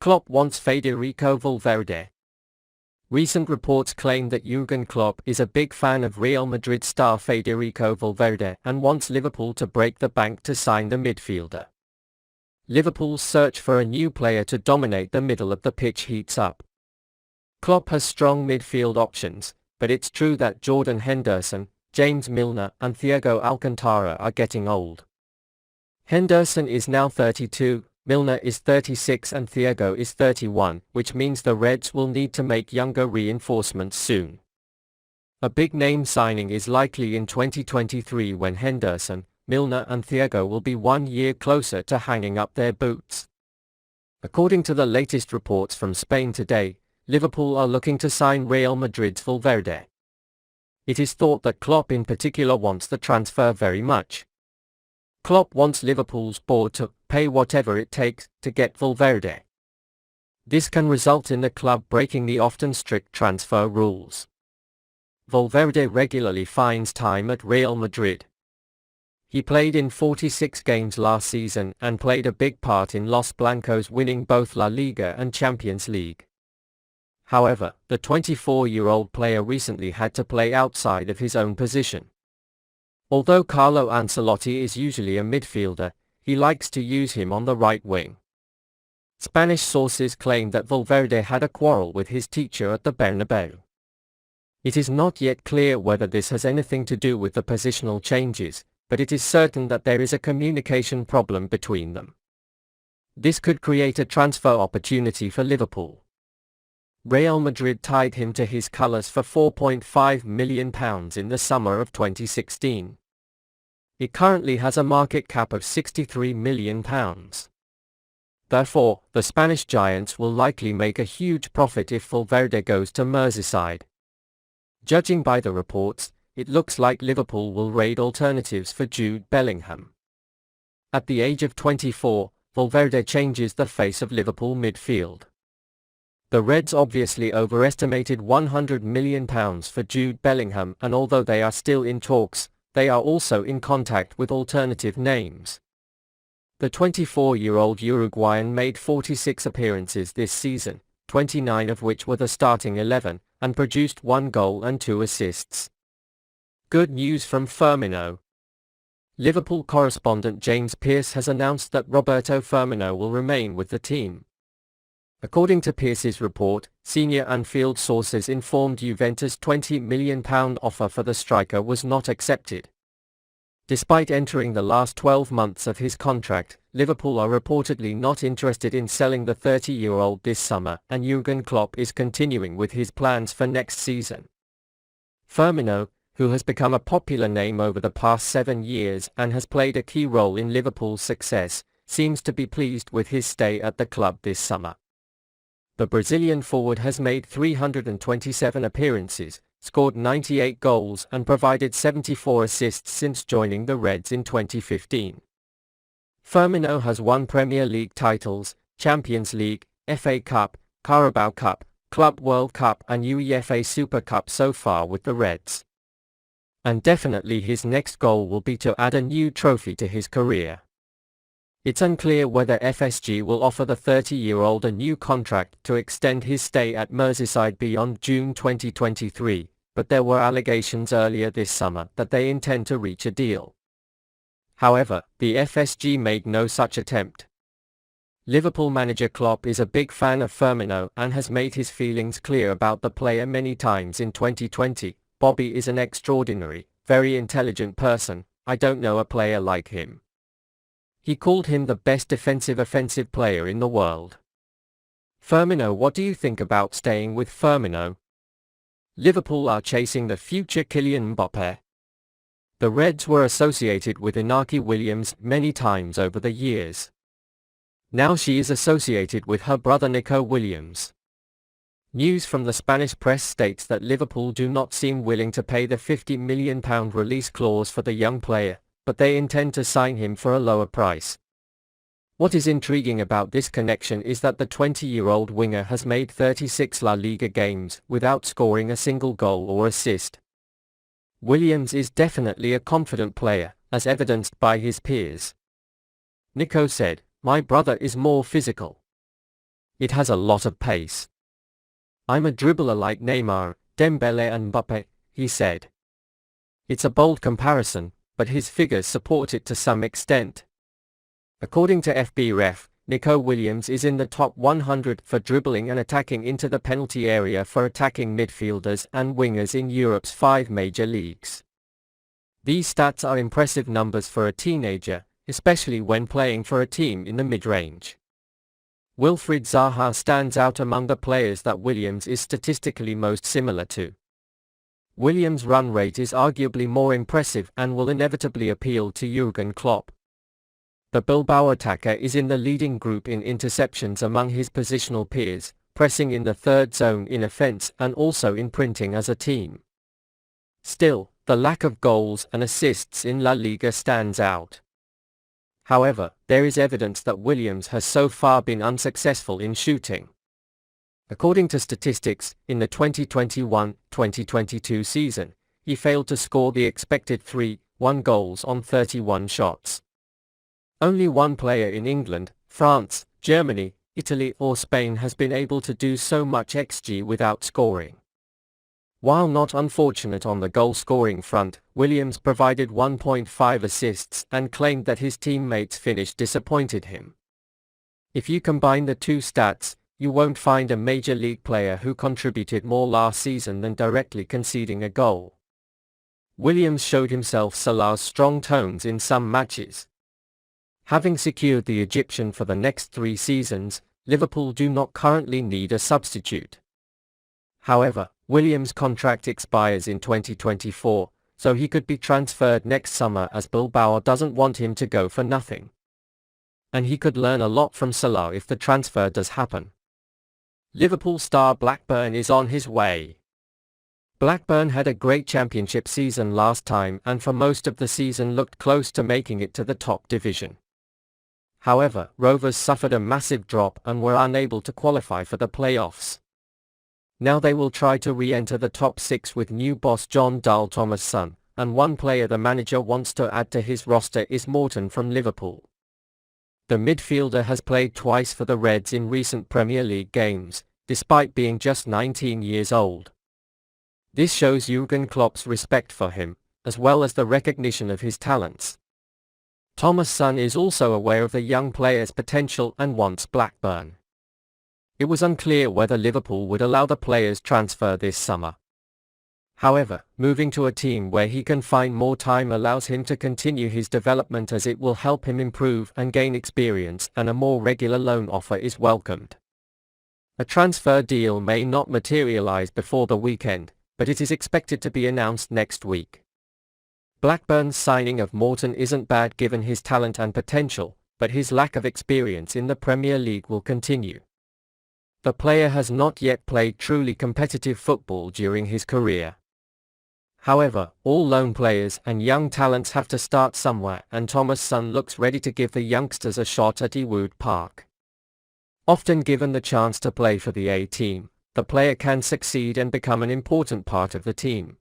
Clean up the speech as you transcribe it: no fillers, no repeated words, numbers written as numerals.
Klopp wants Federico Valverde. Recent reports claim that Jürgen Klopp is a big fan of Real Madrid star Federico Valverde and wants Liverpool to break the bank to sign the midfielder. Liverpool's search for a new player to dominate the middle of the pitch heats up. Klopp has strong midfield options, but it's true that Jordan Henderson, James Milner and Thiago Alcantara are getting old. Henderson is now 32, Milner is 36 and Thiago is 31, which means the Reds will need to make younger reinforcements soon. A big name signing is likely in 2023 when Henderson, Milner and Thiago will be 1 year closer to hanging up their boots. According to the latest reports from Spain today, Liverpool are looking to sign Real Madrid's Valverde. It is thought that Klopp in particular wants the transfer very much. Klopp wants Liverpool's board to pay whatever it takes to get Valverde. This can result in the club breaking the often strict transfer rules. Valverde regularly finds time at Real Madrid. He played in 46 games last season and played a big part in Los Blancos winning both La Liga and Champions League. However, the 24-year-old player recently had to play outside of his own position. Although Carlo Ancelotti is usually a midfielder, he likes to use him on the right wing. Spanish sources claim that Valverde had a quarrel with his teacher at the Bernabeu. It is not yet clear whether this has anything to do with the positional changes, but it is certain that there is a communication problem between them. This could create a transfer opportunity for Liverpool. Real Madrid tied him to his colours for £4.5 million in the summer of 2016. It currently has a market cap of £63 million. Therefore, the Spanish giants will likely make a huge profit if Valverde goes to Merseyside. Judging by the reports, it looks like Liverpool will raid alternatives for Jude Bellingham. At the age of 24, Valverde changes the face of Liverpool midfield. The Reds obviously overestimated £100 million for Jude Bellingham, and although they are still in talks, they are also in contact with alternative names. The 24-year-old Uruguayan made 46 appearances this season, 29 of which were the starting 11, and produced 1 goal and 2 assists. Good news from Firmino. Liverpool correspondent James Pearce has announced that Roberto Firmino will remain with the team. According to Pearce's report, senior Anfield sources informed Juventus' £20 million offer for the striker was not accepted. Despite entering the last 12 months of his contract, Liverpool are reportedly not interested in selling the 30-year-old this summer, and Jürgen Klopp is continuing with his plans for next season. Firmino, who has become a popular name over the past 7 years and has played a key role in Liverpool's success, seems to be pleased with his stay at the club this summer. The Brazilian forward has made 327 appearances, scored 98 goals and provided 74 assists since joining the Reds in 2015. Firmino has won Premier League titles, Champions League, FA Cup, Carabao Cup, Club World Cup and UEFA Super Cup so far with the Reds. And definitely his next goal will be to add a new trophy to his career. It's unclear whether FSG will offer the 30-year-old a new contract to extend his stay at Merseyside beyond June 2023, but there were allegations earlier this summer that they intend to reach a deal. However, the FSG made no such attempt. Liverpool manager Klopp is a big fan of Firmino and has made his feelings clear about the player many times in 2020. "Bobby is an extraordinary, very intelligent person, I don't know a player like him. He called him the best defensive offensive player in the world." Firmino. What do you think about staying with Firmino? Liverpool are chasing the future Kylian Mbappe. The Reds were associated with Inaki Williams many times over the years. Now she is associated with her brother Nico Williams. News from the Spanish press states that Liverpool do not seem willing to pay the £50 million release clause for the young player, but they intend to sign him for a lower price. What is intriguing about this connection is that the 20-year-old winger has made 36 La Liga games without scoring a single goal or assist. Williams is definitely a confident player, as evidenced by his peers. Nico said, "My brother is more physical. It has a lot of pace. I'm a dribbler like Neymar, Dembele and Mbappe, he said. It's a bold comparison, but his figures support it to some extent. According to FBref, Nico Williams is in the top 100 for dribbling and attacking into the penalty area for attacking midfielders and wingers in Europe's 5 major leagues. These stats are impressive numbers for a teenager, especially when playing for a team in the mid-range. Wilfried Zaha stands out among the players that Williams is statistically most similar to. Williams' run rate is arguably more impressive and will inevitably appeal to Jürgen Klopp. The Bilbao attacker is in the leading group in interceptions among his positional peers, pressing in the third zone in offense and also in printing as a team. Still, the lack of goals and assists in La Liga stands out. However, there is evidence that Williams has so far been unsuccessful in shooting. According to statistics, in the 2021-2022 season, he failed to score the expected 3-1 goals on 31 shots. Only one player in England, France, Germany, Italy or Spain has been able to do so much XG without scoring. While not unfortunate on the goal-scoring front, Williams provided 1.5 assists and claimed that his teammates' finish disappointed him. If you combine the two stats, you won't find a major league player who contributed more last season than directly conceding a goal. Williams showed himself Salah's strong tones in some matches. Having secured the Egyptian for the next 3 seasons, Liverpool do not currently need a substitute. However, Williams' contract expires in 2024, so he could be transferred next summer as Bilbao doesn't want him to go for nothing. And he could learn a lot from Salah if the transfer does happen. Liverpool star Blackburn is on his way. Blackburn had a great championship season last time and for most of the season looked close to making it to the top division. However, Rovers suffered a massive drop and were unable to qualify for the playoffs. Now they will try to re-enter the top 6 with new boss John Dull Thomas' son, and one player the manager wants to add to his roster is Morton from Liverpool. The midfielder has played twice for the Reds in recent Premier League games, despite being just 19 years old. This shows Jürgen Klopp's respect for him, as well as the recognition of his talents. Thomas' son is also aware of the young player's potential and wants Blackburn. It was unclear whether Liverpool would allow the player's transfer this summer. However, moving to a team where he can find more time allows him to continue his development as it will help him improve and gain experience, and a more regular loan offer is welcomed. A transfer deal may not materialize before the weekend, but it is expected to be announced next week. Blackburn's signing of Morton isn't bad given his talent and potential, but his lack of experience in the Premier League will continue. The player has not yet played truly competitive football during his career. However, all loan players and young talents have to start somewhere, and Thomas' son looks ready to give the youngsters a shot at Ewood Park. Often given the chance to play for the A team, the player can succeed and become an important part of the team.